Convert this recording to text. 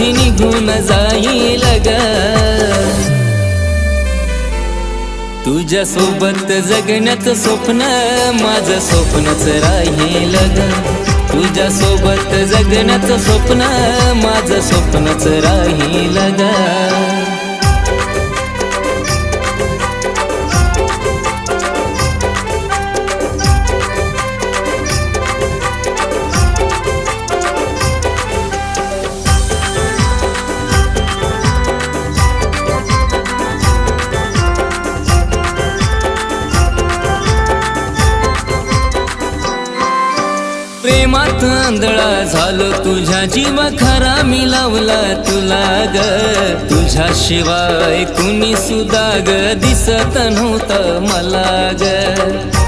मी निघून जाईल ग तुझ्या सोबत जगण्याचं स्वप्न माझं स्वप्नच राहील ग तुझ्या सोबत जगण्याचं स्वप्न माझं स्वप्नच राहील ग प्रेमात आंधळा झालो तुझ्या जीवा खरा मी लावला तुला ग तुझ्याशिवाय कुणी सुद्धा ग दिसत नव्हतं मला ग